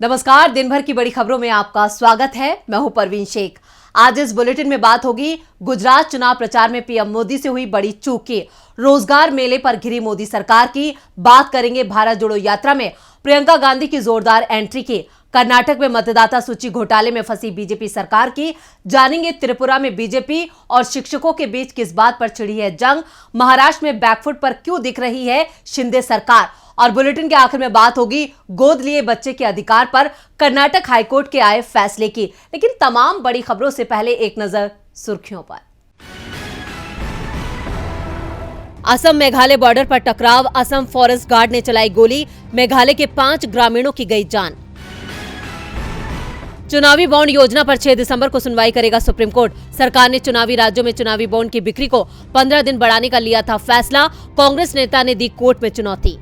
नमस्कार, दिन भर की बड़ी खबरों में आपका स्वागत है। मैं हूं परवीन शेख। आज इस बुलेटिन में बात होगी गुजरात चुनाव प्रचार में पीएम मोदी से हुई बड़ी चूक की, रोजगार मेले पर घिरी मोदी सरकार की, बात करेंगे भारत जोड़ो यात्रा में प्रियंका गांधी की जोरदार एंट्री की, कर्नाटक में मतदाता सूची घोटाले में फंसी बीजेपी सरकार की, जानेंगे त्रिपुरा में बीजेपी और शिक्षकों के बीच किस बात पर छिड़ी है जंग, महाराष्ट्र में बैकफुट पर क्यों दिख रही है शिंदे सरकार, और बुलेटिन के आखिर में बात होगी गोद लिए बच्चे के अधिकार पर कर्नाटक हाईकोर्ट के आए फैसले की। लेकिन तमाम बड़ी खबरों से पहले एक नजर सुर्खियों पर। असम मेघालय बॉर्डर पर टकराव, असम फॉरेस्ट गार्ड ने चलाई गोली, मेघालय के 5 ग्रामीणों की गई जान। चुनावी बॉन्ड योजना पर 6 दिसंबर को सुनवाई करेगा सुप्रीम कोर्ट। सरकार ने चुनावी राज्यों में चुनावी बॉन्ड की बिक्री को 15 दिन बढ़ाने का लिया था फैसला, कांग्रेस नेता ने दी कोर्ट में चुनौती।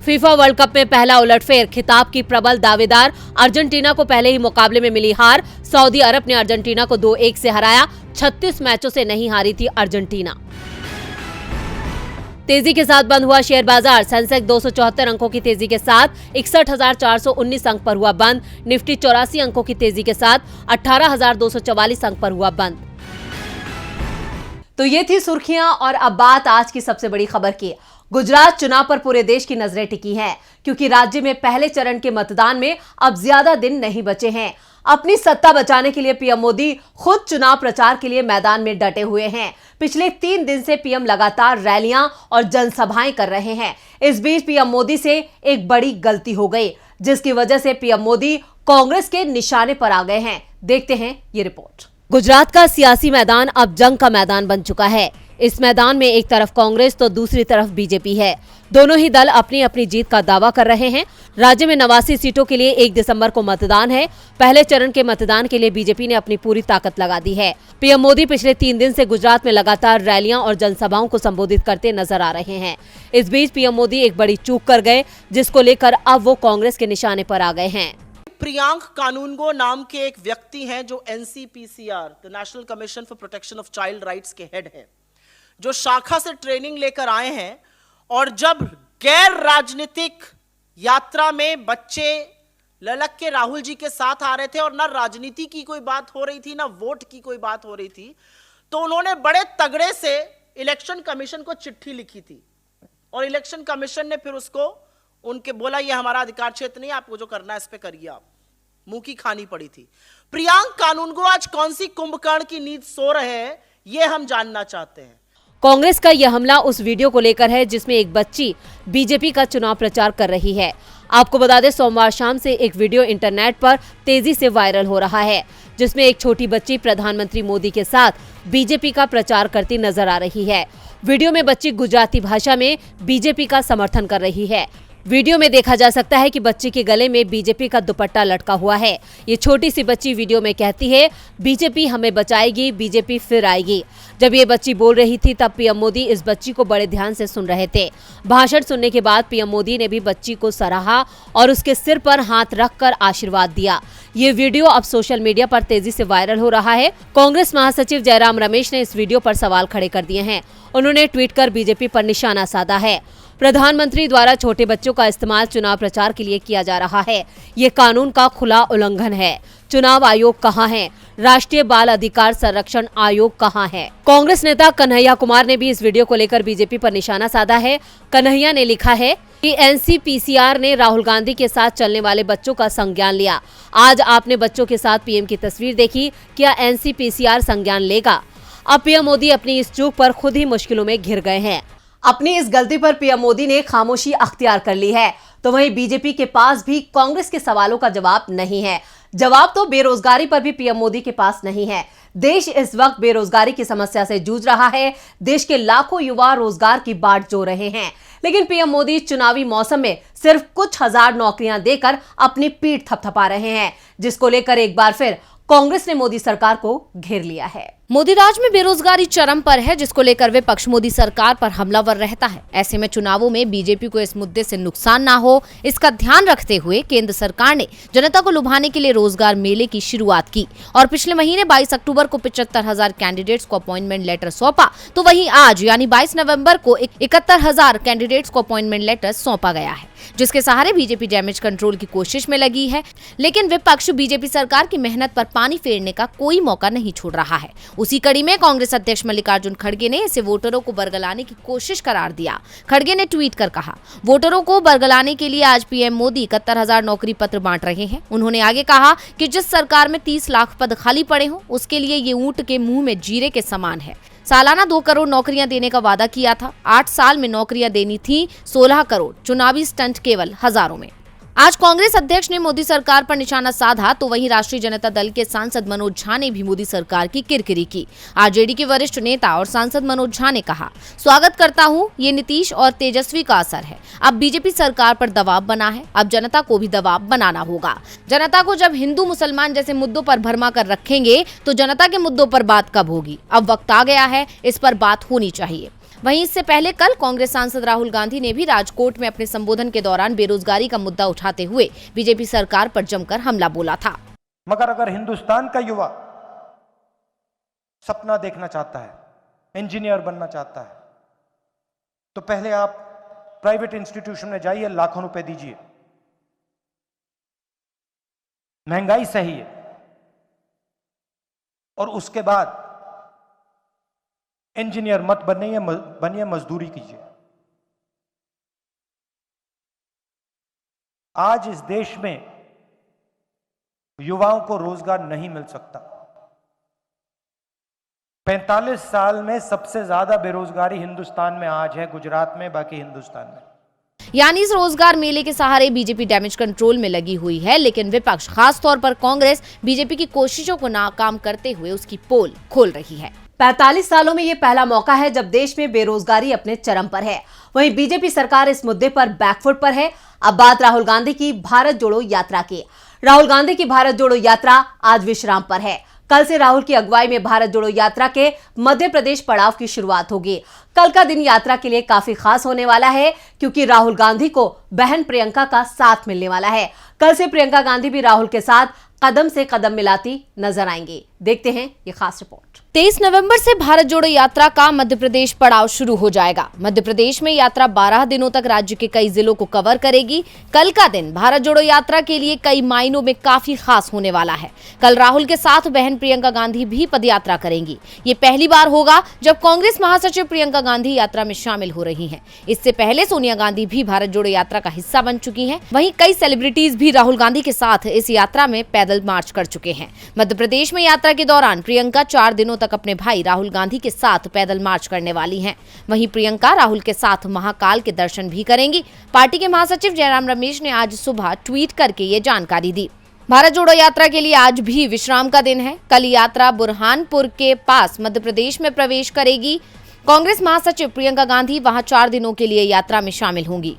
फीफा वर्ल्ड कप में पहला उलटफेर, खिताब की प्रबल दावेदार अर्जेंटीना को पहले ही मुकाबले में मिली हार, सऊदी अरब ने अर्जेंटीना को 2-1 से हराया, 36 मैचों से नहीं हारी थी अर्जेंटीना। तेजी के साथ बंद हुआ शेयर बाजार, सेंसेक्स 274 अंकों की तेजी के साथ 61,419 अंक पर हुआ बंद, निफ्टी 84 अंकों की तेजी के साथ 18,244 अंक पर हुआ बंद। तो ये थी सुर्खियां और अब बात आज की सबसे बड़ी खबर की। गुजरात चुनाव पर पूरे देश की नजरें टिकी हैं, क्योंकि राज्य में पहले चरण के मतदान में अब ज्यादा दिन नहीं बचे हैं। अपनी सत्ता बचाने के लिए पीएम मोदी खुद चुनाव प्रचार के लिए मैदान में डटे हुए हैं। पिछले 3 दिन से पीएम लगातार रैलियां और जनसभाएं कर रहे हैं। इस बीच पीएम मोदी से एक बड़ी गलती हो गई, जिसकी वजह से पीएम मोदी कांग्रेस के निशाने पर आ गए हैं। देखते हैं ये रिपोर्ट। गुजरात का सियासी मैदान अब जंग का मैदान बन चुका है। इस मैदान में एक तरफ कांग्रेस तो दूसरी तरफ बीजेपी है। दोनों ही दल अपनी अपनी जीत का दावा कर रहे हैं। राज्य में 89 सीटों के लिए 1 दिसंबर को मतदान है। पहले चरण के मतदान के लिए बीजेपी ने अपनी पूरी ताकत लगा दी है। पीएम मोदी पिछले 3 दिन से गुजरात में लगातार रैलियां और जनसभाओं को संबोधित करते नजर आ रहे हैं। इस बीच पीएम मोदी एक बड़ी चूक कर गए, जिसको लेकर अब वो कांग्रेस के निशाने पर आ गए हैं। प्रियांक कानूनगो नाम के एक व्यक्ति हैं जो NCPCR, the national commission for protection of child rights के हेड हैं, जो शाखा से ट्रेनिंग लेकर आए हैं। और जब गैर राजनीतिक यात्रा में बच्चे ललक के राहुल जी के साथ आ रहे थे और ना राजनीति की कोई बात हो रही थी, ना वोट की कोई बात हो रही थी, तो उन्होंने बड़े तगड़े से इलेक्शन कमीशन को चिट्ठी लिखी थी और इलेक्शन कमीशन ने फिर उसको उनके बोला ये हमारा अधिकार क्षेत्र नहीं, आपको जो करना है इस पे करिए। आप मुंह की खानी पड़ी थी। प्रियांक कानूनगो आज कौन सी कुंभकर्ण की नींद सो रहे हैं, ये हम जानना चाहते हैं। कांग्रेस का यह हमला उस वीडियो को लेकर है जिसमें एक बच्ची बीजेपी का चुनाव प्रचार कर रही है। आपको बता दें, सोमवार शाम से एक वीडियो इंटरनेट पर तेजी से वायरल हो रहा है, जिसमें एक छोटी बच्ची प्रधानमंत्री मोदी के साथ बीजेपी का प्रचार करती नजर आ रही है। वीडियो में बच्ची गुजराती भाषा में बीजेपी का समर्थन कर रही है। वीडियो में देखा जा सकता है कि बच्ची के गले में बीजेपी का दुपट्टा लटका हुआ है। ये छोटी सी बच्ची वीडियो में कहती है, बीजेपी हमें बचाएगी, बीजेपी फिर आएगी। जब ये बच्ची बोल रही थी तब पीएम मोदी इस बच्ची को बड़े ध्यान से सुन रहे थे। भाषण सुनने के बाद पीएम मोदी ने भी बच्ची को सराहा और उसके सिर पर हाथ रखकर आशीर्वाद दिया। ये वीडियो अब सोशल मीडिया पर तेजी से वायरल हो रहा है। कांग्रेस महासचिव जयराम रमेश ने इस वीडियो पर सवाल खड़े कर दिए हैं। उन्होंने ट्वीट कर बीजेपी पर निशाना साधा है। प्रधानमंत्री द्वारा छोटे बच्चों का इस्तेमाल चुनाव प्रचार के लिए किया जा रहा है। ये कानून का खुला उल्लंघन है। चुनाव आयोग कहाँ है? राष्ट्रीय बाल अधिकार संरक्षण आयोग कहाँ है? कांग्रेस नेता कन्हैया कुमार ने भी इस वीडियो को लेकर बीजेपी पर निशाना साधा है। कन्हैया ने लिखा है कि NCPCR ने राहुल गांधी के साथ चलने वाले बच्चों का संज्ञान लिया। आज आपने बच्चों के साथ पीएम की तस्वीर देखी, क्या NCPCR संज्ञान लेगा? अब पीएम मोदी अपनी इस चूक पर खुद ही मुश्किलों में घिर गए हैं। अपनी इस गलती पर पीएम मोदी ने खामोशी अख्तियार कर ली है। तो वहीं बीजेपी के पास भी कांग्रेस के सवालों का जवाब नहीं है। जवाब तो बेरोजगारी पर भी पीएम मोदी के पास नहीं है। देश इस वक्त बेरोजगारी की समस्या से जूझ रहा है। देश के लाखों युवा रोजगार की बाट जो रहे हैं, लेकिन पीएम मोदी चुनावी मौसम में सिर्फ कुछ हजार नौकरियां देकर अपनी पीठ थपथपा रहे हैं, जिसको लेकर एक बार फिर कांग्रेस ने मोदी सरकार को घेर लिया है। मोदी राज में बेरोजगारी चरम पर है, जिसको लेकर विपक्ष मोदी सरकार पर हमलावर रहता है। ऐसे में चुनावों में बीजेपी को इस मुद्दे से नुकसान ना हो, इसका ध्यान रखते हुए केंद्र सरकार ने जनता को लुभाने के लिए रोजगार मेले की शुरुआत की और पिछले महीने 22 अक्टूबर को 75,000 कैंडिडेट्स को अपॉइंटमेंट लेटर सौंपा। तो वहीं आज यानी 22 नवंबर को 71,000 कैंडिडेट्स को अपॉइंटमेंट लेटर सौंपा गया है, जिसके सहारे बीजेपी डैमेज कंट्रोल की कोशिश में लगी है। लेकिन विपक्ष बीजेपी सरकार की मेहनत पर पानी फेरने का कोई मौका नहीं छोड़ रहा है। उसी कड़ी में कांग्रेस अध्यक्ष मल्लिकार्जुन खड़गे ने इसे वोटरों को बरगलाने की कोशिश करार दिया। खड़गे ने ट्वीट कर कहा, वोटरों को बरगलाने के लिए आज पीएम मोदी 71,000 नौकरी पत्र बांट रहे हैं। उन्होंने आगे कहा कि जिस सरकार में 30 लाख पद खाली पड़े हों, उसके लिए ये ऊंट के मुंह में जीरे के समान है। सालाना 2 करोड़ नौकरियां देने का वादा किया था, 8 साल में नौकरियां देनी थी 16 करोड़, चुनावी स्टंट केवल हजारों में। आज कांग्रेस अध्यक्ष ने मोदी सरकार पर निशाना साधा तो वहीं राष्ट्रीय जनता दल के सांसद मनोज झा ने भी मोदी सरकार की किरकिरी की। आरजेडी के वरिष्ठ नेता और सांसद मनोज झा ने कहा, स्वागत करता हूं, ये नीतीश और तेजस्वी का असर है। अब बीजेपी सरकार पर दबाव बना है, अब जनता को भी दबाव बनाना होगा। जनता को जब हिंदू मुसलमान जैसे मुद्दों पर भरमा कर रखेंगे तो जनता के मुद्दों पर बात कब होगी? अब वक्त आ गया है, इस पर बात होनी चाहिए। वहीं इससे पहले कल कांग्रेस सांसद राहुल गांधी ने भी राजकोट में अपने संबोधन के दौरान बेरोजगारी का मुद्दा उठाते हुए बीजेपी सरकार पर जमकर हमला बोला था। मगर अगर हिंदुस्तान का युवा सपना देखना चाहता है, इंजीनियर बनना चाहता है, तो पहले आप प्राइवेट इंस्टीट्यूशन में जाइए, लाखों रुपए दीजिए, महंगाई सही है, और उसके बाद इंजीनियर मत बनिए, मजदूरी कीजिए। आज इस देश में युवाओं को रोजगार नहीं मिल सकता। 45 साल में सबसे ज्यादा बेरोजगारी हिंदुस्तान में आज है, गुजरात में, बाकी हिंदुस्तान में। यानी इस रोजगार मेले के सहारे बीजेपी डैमेज कंट्रोल में लगी हुई है, लेकिन विपक्ष खास तौर पर कांग्रेस बीजेपी की कोशिशों को नाकाम करते हुए उसकी पोल खोल रही है। 45 सालों में ये पहला मौका है जब देश में बेरोजगारी अपने चरम पर है। वहीं बीजेपी सरकार इस मुद्दे पर बैकफुट पर है। अब बात राहुल गांधी की भारत जोड़ो यात्रा की। राहुल गांधी की भारत जोड़ो यात्रा आज विश्राम पर है। कल से राहुल की अगुवाई में भारत जोड़ो यात्रा के मध्य प्रदेश पड़ाव की शुरुआत होगी। कल का दिन यात्रा के लिए काफी खास होने वाला है, क्योंकि राहुल गांधी को बहन प्रियंका का साथ मिलने वाला है। कल से प्रियंका गांधी भी राहुल के साथ कदम से कदम मिलाती नजर आएंगी। देखते हैं ये खास रिपोर्ट। 23 नवंबर से भारत जोड़ो यात्रा का मध्य प्रदेश पड़ाव शुरू हो जाएगा। मध्य प्रदेश में यात्रा 12 दिनों तक राज्य के कई जिलों को कवर करेगी। कल का दिन भारत जोड़ो यात्रा के लिए कई मायनों में काफी खास होने वाला है। कल राहुल के साथ बहन प्रियंका गांधी भी पदयात्रा करेंगी। ये पहली बार होगा जब कांग्रेस महासचिव प्रियंका गांधी यात्रा में शामिल हो रही हैं। इससे पहले सोनिया गांधी भी भारत जोड़ो यात्रा का हिस्सा बन चुकी हैं। वहीं कई सेलिब्रिटीज भी राहुल गांधी के साथ इस यात्रा में पैदल मार्च कर चुके हैं। मध्य प्रदेश में यात्रा के दौरान प्रियंका 4 दिनों तक अपने भाई राहुल गांधी के साथ पैदल मार्च करने वाली हैं। वहीं प्रियंका राहुल के साथ महाकाल के दर्शन भी करेंगी। पार्टी के महासचिव जयराम रमेश ने आज सुबह ट्वीट करके ये जानकारी दी। भारत जोड़ो यात्रा के लिए आज भी विश्राम का दिन है। कल यात्रा बुरहानपुर के पास मध्य प्रदेश में प्रवेश करेगी। कांग्रेस महासचिव प्रियंका गांधी वहां 4 दिनों के लिए यात्रा में शामिल होंगी।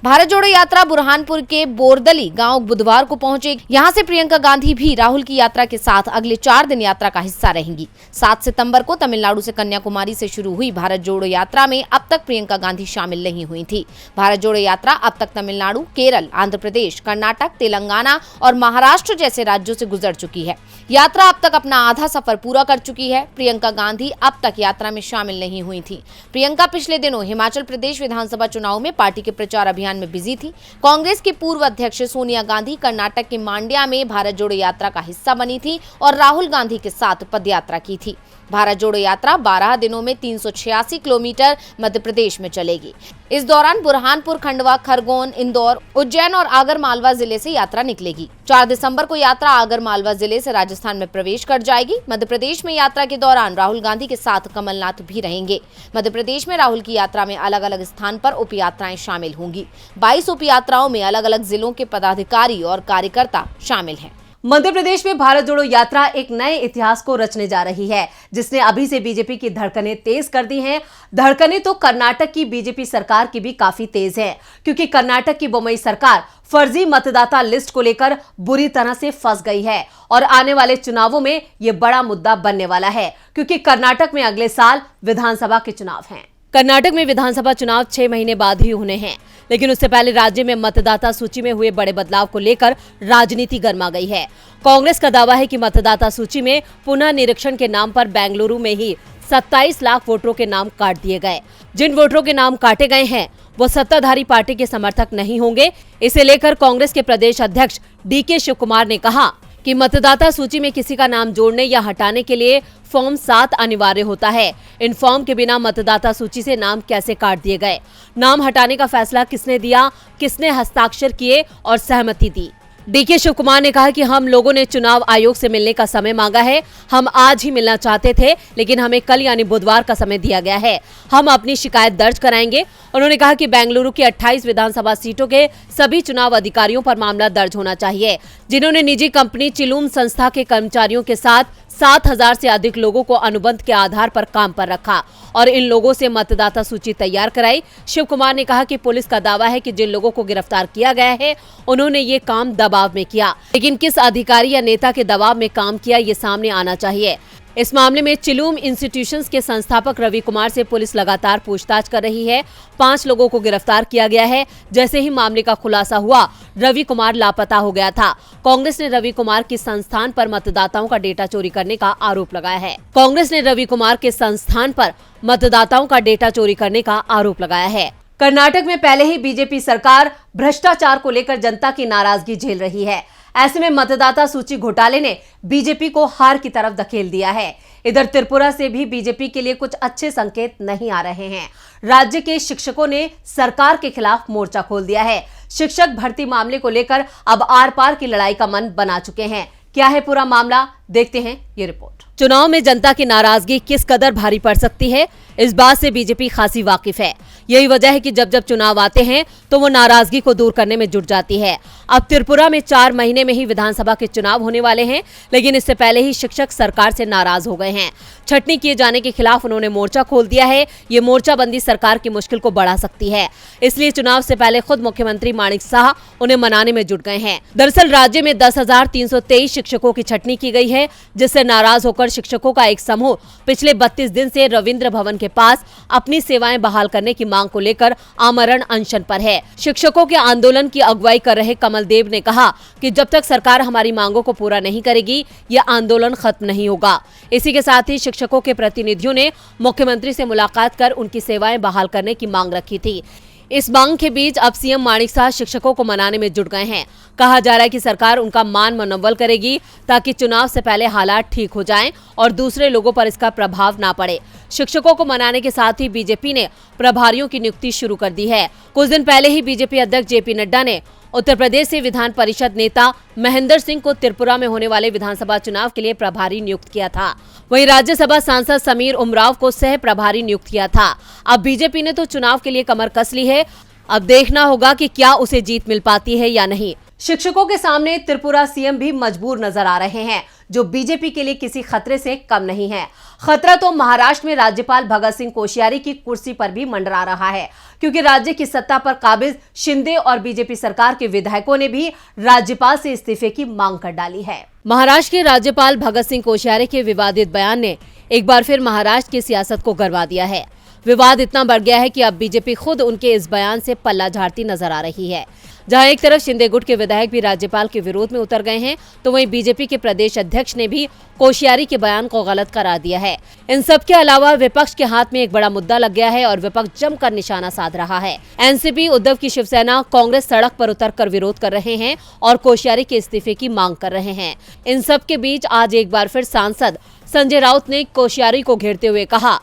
भारत जोड़ो यात्रा बुरहानपुर के बोरदली गांव बुधवार को पहुंचेगी। यहां से प्रियंका गांधी भी राहुल की यात्रा के साथ अगले 4 दिन यात्रा का हिस्सा रहेंगी। 7 सितंबर को तमिलनाडु से कन्याकुमारी से शुरू हुई भारत जोड़ो यात्रा में अब तक प्रियंका गांधी शामिल नहीं हुई थी। भारत जोड़ो यात्रा अब तक तमिलनाडु, केरल, आंध्र प्रदेश, कर्नाटक, तेलंगाना और महाराष्ट्र जैसे राज्यों से गुजर चुकी है। यात्रा अब तक अपना आधा सफर पूरा कर चुकी है। प्रियंका गांधी अब तक यात्रा में शामिल नहीं हुई थी। प्रियंका पिछले दिनों हिमाचल प्रदेश विधानसभा चुनाव में पार्टी के प्रचार अभियान में बिजी थी। कांग्रेस की पूर्व अध्यक्ष सोनिया गांधी कर्नाटक के मांड्या में भारत जोड़ो यात्रा का हिस्सा बनी थी और राहुल गांधी के साथ पदयात्रा की थी। भारत जोड़ो यात्रा 12 दिनों में 386 किलोमीटर मध्य प्रदेश में चलेगी। इस दौरान बुरहानपुर, खंडवा, खरगोन, इंदौर, उज्जैन और आगर मालवा जिले से यात्रा निकलेगी। 4 दिसंबर को यात्रा आगर मालवा जिले से राजस्थान में प्रवेश कर जाएगी। मध्य प्रदेश में यात्रा के दौरान राहुल गांधी के साथ कमलनाथ भी रहेंगे। मध्य प्रदेश में राहुल की यात्रा में अलग अलग स्थान पर उप यात्राएं शामिल होंगी। 22 उप यात्राओं में अलग अलग जिलों के पदाधिकारी और कार्यकर्ता शामिल हैं। मध्य प्रदेश में भारत जोड़ो यात्रा एक नए इतिहास को रचने जा रही है, जिसने अभी से बीजेपी की धड़कनें तेज कर दी हैं। धड़कनें तो कर्नाटक की बीजेपी सरकार की भी काफी तेज है, क्योंकि कर्नाटक की बोम्मई सरकार फर्जी मतदाता लिस्ट को लेकर बुरी तरह से फंस गई है और आने वाले चुनावों में यह बड़ा मुद्दा बनने वाला है, क्योंकि कर्नाटक में अगले साल विधानसभा के चुनाव हैं। कर्नाटक में विधानसभा चुनाव 6 महीने बाद ही होने हैं, लेकिन उससे पहले राज्य में मतदाता सूची में हुए बड़े बदलाव को लेकर राजनीति गर्मा गई है। कांग्रेस का दावा है कि मतदाता सूची में पुनः निरीक्षण के नाम पर बेंगलुरु में ही 27 लाख वोटरों के नाम काट दिए गए। जिन वोटरों के नाम काटे गए हैं वो सत्ताधारी पार्टी के समर्थक नहीं होंगे। इसे लेकर कांग्रेस के प्रदेश अध्यक्ष DK शिव कुमार ने कहा कि मतदाता सूची में किसी का नाम जोड़ने या हटाने के लिए फॉर्म 7 अनिवार्य होता है। इन फॉर्म के बिना मतदाता सूची से नाम कैसे काट दिए गए, नाम हटाने का फैसला किसने दिया, किसने हस्ताक्षर किए और सहमति दी। DK शिव कुमार ने कहा कि हम लोगों ने चुनाव आयोग से मिलने का समय मांगा है। हम आज ही मिलना चाहते थे, लेकिन हमें कल यानी बुधवार का समय दिया गया है। हम अपनी शिकायत दर्ज कराएंगे। उन्होंने कहा कि बेंगलुरु की 28 विधानसभा सीटों के सभी चुनाव अधिकारियों पर मामला दर्ज होना चाहिए, जिन्होंने निजी कंपनी चिलूम संस्था के कर्मचारियों के साथ 7,000 से अधिक लोगों को अनुबंध के आधार पर काम पर रखा और इन लोगों से मतदाता सूची तैयार कराई। शिव कुमार ने कहा कि पुलिस का दावा है कि जिन लोगों को गिरफ्तार किया गया है उन्होंने ये काम दबाव में किया, लेकिन किस अधिकारी या नेता के दबाव में काम किया ये सामने आना चाहिए। इस मामले में चिलूम इंस्टीट्यूशंस के संस्थापक रवि कुमार से पुलिस लगातार पूछताछ कर रही है। 5 लोगों को गिरफ्तार किया गया है। जैसे ही मामले का खुलासा हुआ, रवि कुमार लापता हो गया था। कांग्रेस ने रवि कुमार के संस्थान पर मतदाताओं का डेटा चोरी करने का आरोप लगाया है। कांग्रेस ने रवि कुमार के संस्थान पर मतदाताओं का डेटा चोरी करने का आरोप लगाया है। कर्नाटक में पहले ही बीजेपी सरकार भ्रष्टाचार को लेकर जनता की नाराजगी झेल रही है। ऐसे में मतदाता सूची घोटाले ने बीजेपी को हार की तरफ धकेल दिया है। इधर त्रिपुरा से भी बीजेपी के लिए कुछ अच्छे संकेत नहीं आ रहे हैं। राज्य के शिक्षकों ने सरकार के खिलाफ मोर्चा खोल दिया है। शिक्षक भर्ती मामले को लेकर अब आर पार की लड़ाई का मन बना चुके हैं। क्या है पूरा मामला, देखते हैं ये रिपोर्ट। चुनाव में जनता की नाराजगी किस कदर भारी पड़ सकती है, इस बात से बीजेपी खासी वाकिफ है। यही वजह है कि जब जब चुनाव आते हैं तो वो नाराजगी को दूर करने में जुट जाती है। अब त्रिपुरा में 4 महीने में ही विधानसभा के चुनाव होने वाले हैं, लेकिन इससे पहले ही शिक्षक सरकार से नाराज हो गए हैं। छटनी किए जाने के खिलाफ उन्होंने मोर्चा खोल दिया है। ये मोर्चाबंदी सरकार की मुश्किल को बढ़ा सकती है, इसलिए चुनाव से पहले खुद मुख्यमंत्री माणिक साह उन्हें मनाने में जुट गए हैं। दरअसल राज्य में 10,323 शिक्षकों की छटनी की गई है, जिससे नाराज होकर शिक्षकों का एक समूह पिछले 32 दिन से रविंद्र भवन के पास अपनी सेवाएं बहाल करने की मांग को लेकर आमरण अनशन पर है। शिक्षकों के आंदोलन की अगुवाई कर रहे कमल देव ने कहा कि जब तक सरकार हमारी मांगों को पूरा नहीं करेगी, यह आंदोलन खत्म नहीं होगा। इसी के साथ ही शिक्षकों के प्रतिनिधियों ने मुख्यमंत्री से मुलाकात कर उनकी सेवाएं बहाल करने की मांग रखी थी। इस मांग के बीच अब सीएम माणिक साह शिक्षकों को मनाने में जुट गए हैं। कहा जा रहा है कि सरकार उनका मान मनोबल करेगी ताकि चुनाव से पहले हालात ठीक हो जाएं और दूसरे लोगों पर इसका प्रभाव ना पड़े। शिक्षकों को मनाने के साथ ही बीजेपी ने प्रभारियों की नियुक्ति शुरू कर दी है। कुछ दिन पहले ही बीजेपी अध्यक्ष JP नड्डा ने उत्तर प्रदेश से विधान परिषद नेता महेंद्र सिंह को त्रिपुरा में होने वाले विधानसभा चुनाव के लिए प्रभारी नियुक्त किया था। वहीं राज्यसभा सांसद समीर उमराव को सह प्रभारी नियुक्त किया था। अब बीजेपी ने तो चुनाव के लिए कमर कस ली है। अब देखना होगा कि क्या उसे जीत मिल पाती है या नहीं। शिक्षकों के सामने त्रिपुरा सीएम भी मजबूर नजर आ रहे हैं, जो बीजेपी के लिए किसी खतरे से कम नहीं है। खतरा तो महाराष्ट्र में राज्यपाल भगत सिंह कोश्यारी की कुर्सी पर भी मंडरा रहा है, क्योंकि राज्य की सत्ता पर काबिज शिंदे और बीजेपी सरकार के विधायकों ने भी राज्यपाल से इस्तीफे की मांग कर डाली है। महाराष्ट्र के राज्यपाल भगत सिंह कोश्यारी के विवादित बयान ने एक बार फिर महाराष्ट्र की सियासत को गरवा दिया है। विवाद इतना बढ़ गया है कि अब बीजेपी खुद उनके इस बयान से पल्ला झाड़ती नजर आ रही है। जहां एक तरफ शिंदे गुट के विधायक भी राज्यपाल के विरोध में उतर गए हैं, तो वहीं बीजेपी के प्रदेश अध्यक्ष ने भी कोश्यारी के बयान को गलत करार दिया है। इन सब के अलावा विपक्ष के हाथ में एक बड़ा मुद्दा लग गया है और विपक्ष जमकर निशाना साध रहा है। एनसीपी, उद्धव की शिवसेना, कांग्रेस सड़क पर उतरकर विरोध कर रहे हैं और कोश्यारी के इस्तीफे की मांग कर रहे हैं। इन सब के बीच आज एक बार फिर सांसद संजय राउत ने कोश्यारी को घेरते हुए कहा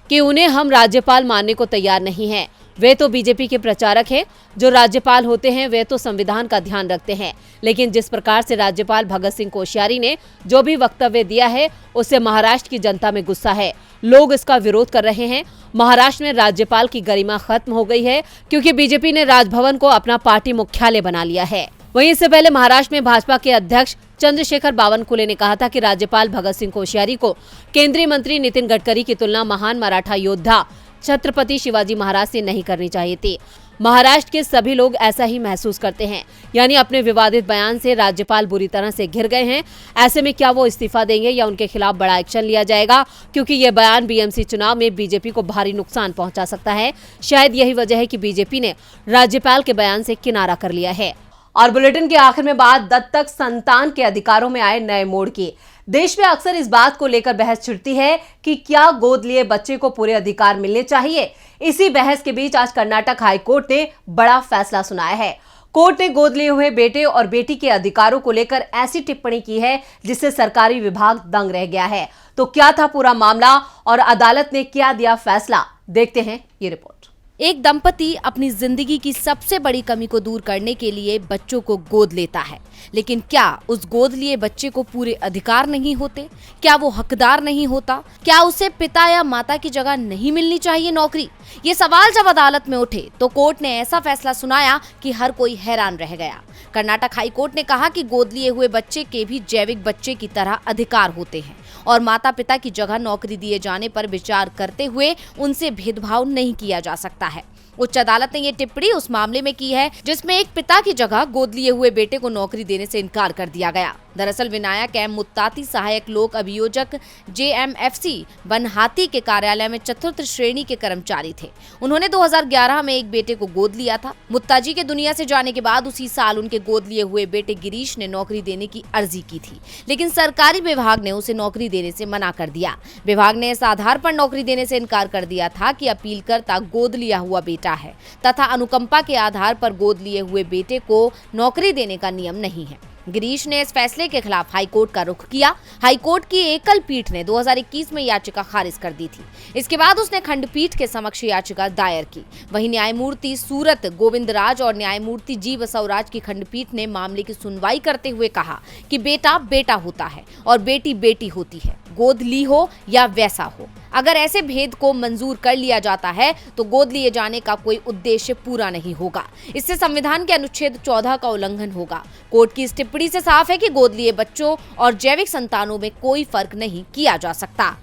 कि उन्हें हम राज्यपाल मानने को तैयार नहीं हैं। वे तो बीजेपी के प्रचारक हैं। जो राज्यपाल होते हैं वे तो संविधान का ध्यान रखते हैं, लेकिन जिस प्रकार से राज्यपाल भगत सिंह कोश्यारी ने जो भी वक्तव्य दिया है उससे महाराष्ट्र की जनता में गुस्सा है। लोग इसका विरोध कर रहे हैं। महाराष्ट्र में राज्यपाल की गरिमा खत्म हो गई है, क्योंकि बीजेपी ने राजभवन को अपना पार्टी मुख्यालय बना लिया है। वहीं इससे पहले महाराष्ट्र में भाजपा के अध्यक्ष चंद्रशेखर बावनकुले ने कहा था कि राज्यपाल भगत सिंह कोश्यारी को केंद्रीय मंत्री नितिन गडकरी की तुलना महान मराठा योद्धा छत्रपति शिवाजी महाराज से नहीं करनी चाहिए थी। महाराष्ट्र के सभी लोग ऐसा ही महसूस करते हैं, यानी अपने विवादित बयान से राज्यपाल बुरी तरह से घिर गए हैं। ऐसे में क्या वो इस्तीफा देंगे या उनके खिलाफ बड़ा एक्शन लिया जाएगा, क्योंकि ये बयान बीएमसी चुनाव में बीजेपी को भारी नुकसान पहुंचा सकता है। शायद यही वजह है कि बीजेपी ने राज्यपाल के बयान से किनारा कर लिया है। और बुलेटिन के आखिर में बात दत्तक संतान के अधिकारों में आए नए मोड़ की। देश में अक्सर इस बात को लेकर बहस छिड़ती है कि क्या गोद लिए बच्चे को पूरे अधिकार मिलने चाहिए। इसी बहस के बीच आज कर्नाटक हाई कोर्ट ने बड़ा फैसला सुनाया है। कोर्ट ने गोद लिए हुए बेटे और बेटी के अधिकारों को लेकर ऐसी टिप्पणी की है जिससे सरकारी विभाग दंग रह गया है। तो क्या था पूरा मामला और अदालत ने क्या दिया फैसला, देखते हैं ये रिपोर्ट। एक दंपति अपनी जिंदगी की सबसे बड़ी कमी को दूर करने के लिए बच्चों को गोद लेता है, लेकिन क्या उस गोद लिए बच्चे को पूरे अधिकार नहीं होते? क्या वो हकदार नहीं होता? क्या उसे पिता या माता की जगह नहीं मिलनी चाहिए नौकरी? ये सवाल जब अदालत में उठे तो कोर्ट ने ऐसा फैसला सुनाया कि हर कोई हैरान रह गया। कर्नाटक हाई कोर्ट ने कहा कि गोद लिए हुए बच्चे के भी जैविक बच्चे की तरह अधिकार होते हैं और माता पिता की जगह नौकरी दिए जाने पर विचार करते हुए उनसे भेदभाव नहीं किया जा सकता है। उच्च अदालत ने ये टिप्पणी उस मामले में की है जिसमें एक पिता की जगह गोद लिए हुए बेटे को नौकरी देने से इनकार कर दिया गया। दरअसल विनायक एम मुत्ताती सहायक लोक अभियोजक JMFC बनहाती के कार्यालय में चतुर्थ श्रेणी के कर्मचारी थे। उन्होंने 2011 में एक बेटे को गोद लिया था। मुत्ताजी के दुनिया से जाने के बाद उसी साल उनके गोद लिए हुए बेटे गिरीश ने नौकरी देने की अर्जी की थी, लेकिन सरकारी विभाग ने उसे नौकरी देने से मना कर दिया। विभाग ने इस आधार पर नौकरी देने से इनकार कर दिया था कि अपीलकर्ता गोद लिया हुआ बेटा है तथा अनुकंपा के आधार पर गोद लिए हुए बेटे को नौकरी देने का नियम नहीं है। गिरीश ने इस फैसले के खिलाफ हाईकोर्ट का रुख किया। हाईकोर्ट की एकल पीठ ने 2021 में याचिका खारिज कर दी थी। इसके बाद उसने खंडपीठ के समक्ष याचिका दायर की। वहीं न्यायमूर्ति सूरत गोविंदराज और न्यायमूर्ति जी बसवराज की खंडपीठ ने मामले की सुनवाई करते हुए कहा कि बेटा बेटा होता है और बेटी बेटी होती है, गोद ली हो या वैसा हो। अगर ऐसे भेद को मंजूर कर लिया जाता है तो गोद लिए जाने का कोई उद्देश्य पूरा नहीं होगा। इससे संविधान के अनुच्छेद 14 का उल्लंघन होगा। कोर्ट की इस टिप्पणी से साफ है कि गोद लिए बच्चों और जैविक संतानों में कोई फर्क नहीं किया जा सकता।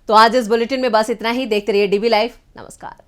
तो आज इस बुलेटिन में बस इतना ही। देखते रहिए DB लाइव। नमस्कार।